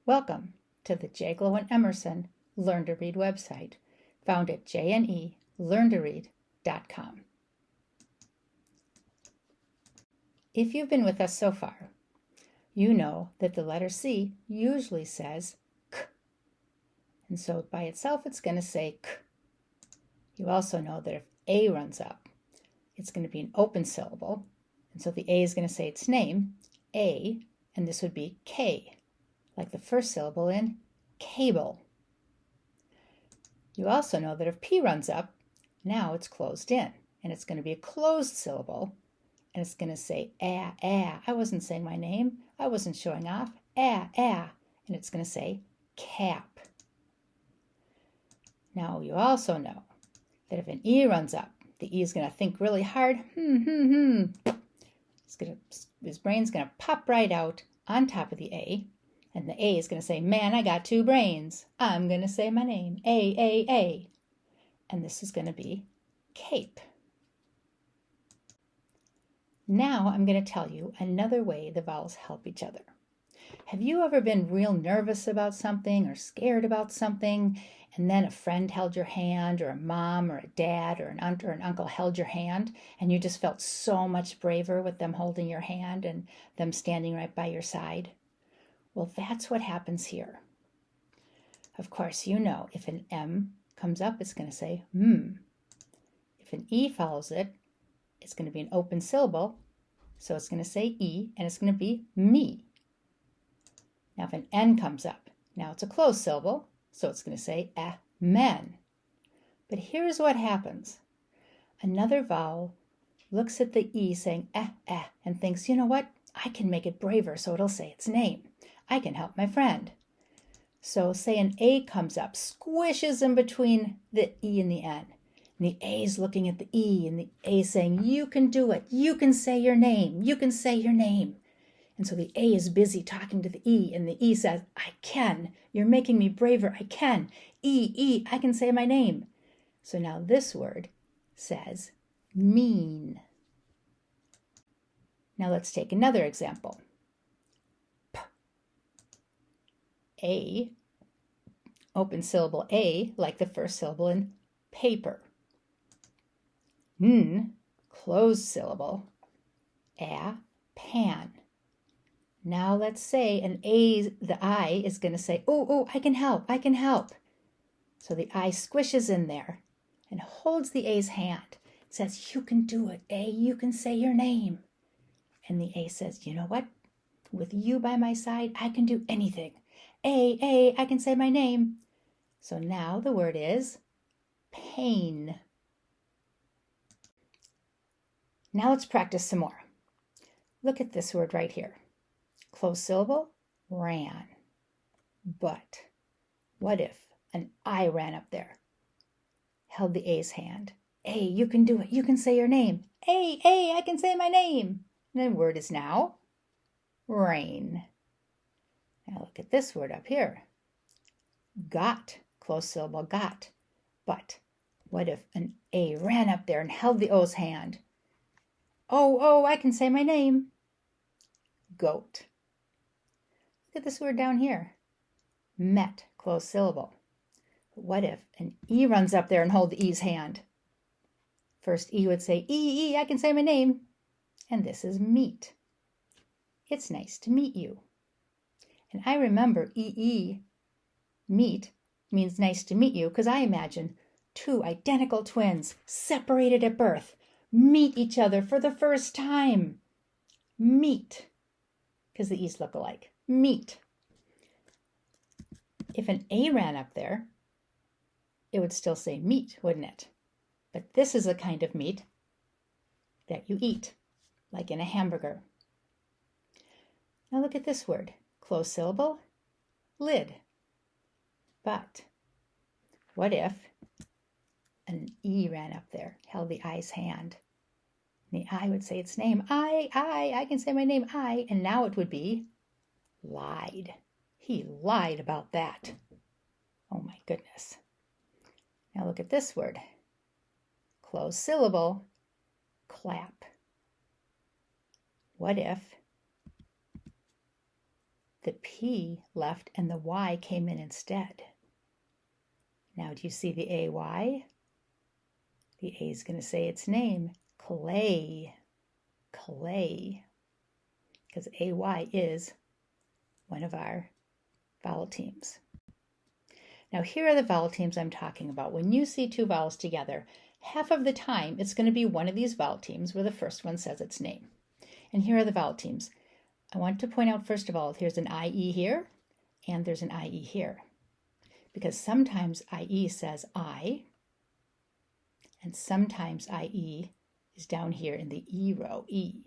Welcome to the Jaglow and Emerson Learn to Read website, found at jnelearntoread.com. If you've been with us so far, you know that the letter C usually says k, and so by itself it's going to say k. You also know that if A runs up, it's going to be an open syllable, and so the A is going to say its name, A, and this would be K, like the first syllable in cable. You also know that if P runs up, now it's closed in, and it's going to be a closed syllable, and it's going to say ah, ah. I wasn't saying my name. I wasn't showing off. Ah, ah. And it's going to say cap. Now you also know that if an E runs up, the E is going to think really hard. His brain's going to pop right out on top of the A, and the A is going to say, man, I got two brains. I'm going to say my name, A. And this is going to be cape. Now I'm going to tell you another way the vowels help each other. Have you ever been real nervous about something or scared about something, and then a friend held your hand, or a mom or a dad or an aunt or an uncle held your hand, and you just felt so much braver with them holding your hand and them standing right by your side? Well, that's what happens here. Of course, you know if an M comes up, it's going to say If an E follows it, it's going to be an open syllable, so it's going to say E, and it's going to be me. Now if an N comes up, now it's a closed syllable, so it's going to say men. But here's what happens. Another vowel looks at the E saying and thinks, you know what? I can make it braver so it'll say its name. I can help my friend. So say an A comes up, squishes in between the E and the N. And the A is looking at the E, and the A is saying, you can do it. You can say your name. You can say your name. And so the A is busy talking to the E, and the E says, I can. You're making me braver. I can. E, I can say my name. So now this word says mean. Now let's take another example. P. A, open syllable A, like the first syllable in paper. N, closed syllable, pan. Now let's say the I is going to say, oh, I can help. So the I squishes in there and holds the A's hand. It says, you can do it, A, you can say your name. And the A says, you know what? With you by my side, I can do anything. A, I can say my name. So now the word is pain. Now let's practice some more. Look at this word right here. Closed syllable, ran. But what if an I ran up there, held the A's hand? A, you can do it. You can say your name. A, I can say my name. And the word is now rain. Now look at this word up here. Got, closed syllable, got. But what if an A ran up there and held the O's hand? Oh, I can say my name. Goat. Look at this word down here. Met, closed syllable. But what if an E runs up there and holds the E's hand? First E would say, E, I can say my name. And this is meet. It's nice to meet you. And I remember meet, means nice to meet you, because I imagine two identical twins separated at birth meet each other for the first time. Meet, because the E's look alike. Meet. If an A ran up there, it would still say meat, wouldn't it? But this is a kind of meat that you eat, like in a hamburger. Now look at this word. Closed syllable, lid. But what if an E ran up there, held the I's hand? The I would say its name. I can say my name, I. And now it would be lied. He lied about that. Oh my goodness. Now look at this word. Closed syllable, clap. What if the P left and the Y came in instead. Now, do you see the AY? The A is going to say its name, clay, clay, because AY is one of our vowel teams. Now, here are the vowel teams I'm talking about. When you see two vowels together, half of the time it's going to be one of these vowel teams where the first one says its name. And here are the vowel teams. I want to point out, first of all, here's an IE here, and there's an IE here. Because sometimes IE says I, and sometimes IE is down here in the E row, E.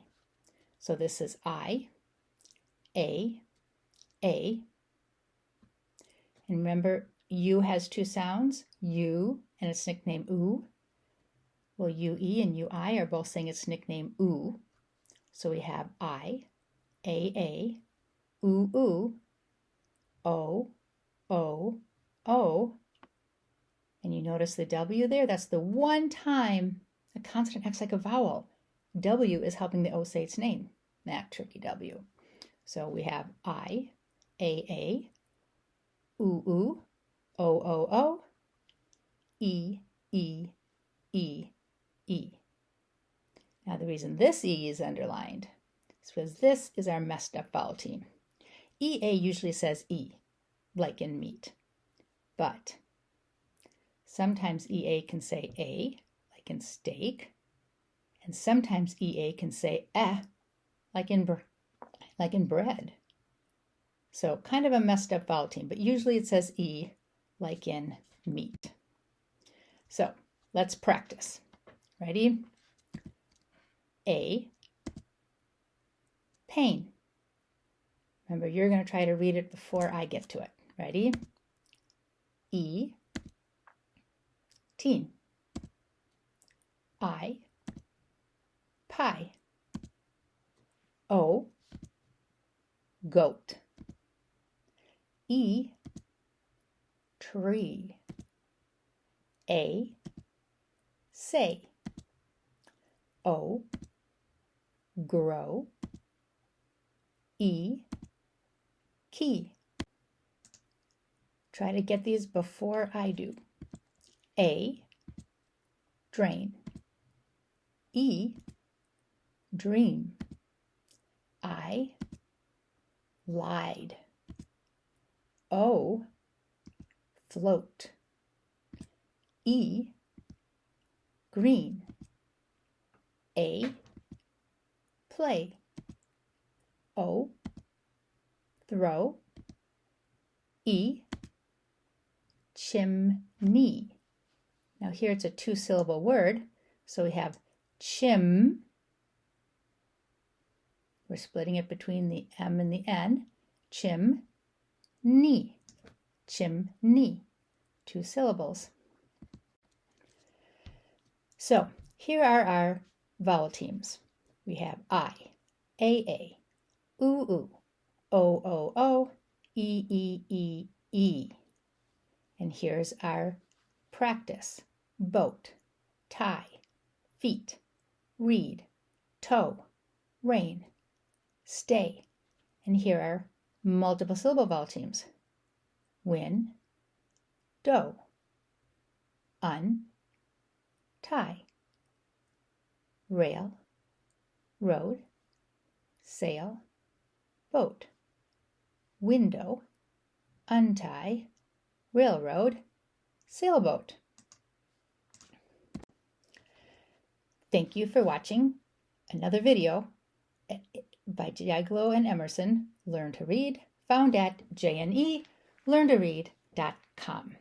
So this is I, A. And remember, U has two sounds, U and its nickname oo. Well, UE and UI are both saying its nickname oo. So we have I, A, oo, oo, O, O, O. And you notice the W there? That's the one time a consonant acts like a vowel. W is helping the O say its name, that tricky W. So we have I, A, oo, oo, O, O, O, E, E, E, E. Now the reason this E is underlined is because this is our messed up vowel team. EA usually says E, like in meat, but sometimes EA can say A, like in steak, and sometimes EA can say like in bread. So kind of a messed up vowel team, but usually it says E, like in meat. So let's practice. Ready? A, pain. Remember, you're going to try to read it before I get to it. Ready? E, teen. I, pie. O, goat. E, tree. A, say. O, grow. E, key. Try to get these before I do. A, drain. E, dream. I, lied. O, float. E, green. A, play. O, throw. E, chimney. Now here it's a two-syllable word, so we have chim. We're splitting it between the M and the N. Chimney. Chimney. Two syllables. So here are our vowel teams. We have I, A, oo, oo, O, O, E, E. And here's our practice. Boat, tie, feet, read, toe, rain, stay. And here are multiple syllable vowel teams. Win, dough, tie, rail, road, sail, boat, window, untie, railroad, sailboat. Thank you for watching another video by Diaglo and Emerson, Learn to Read, found at jnelearntoread.com.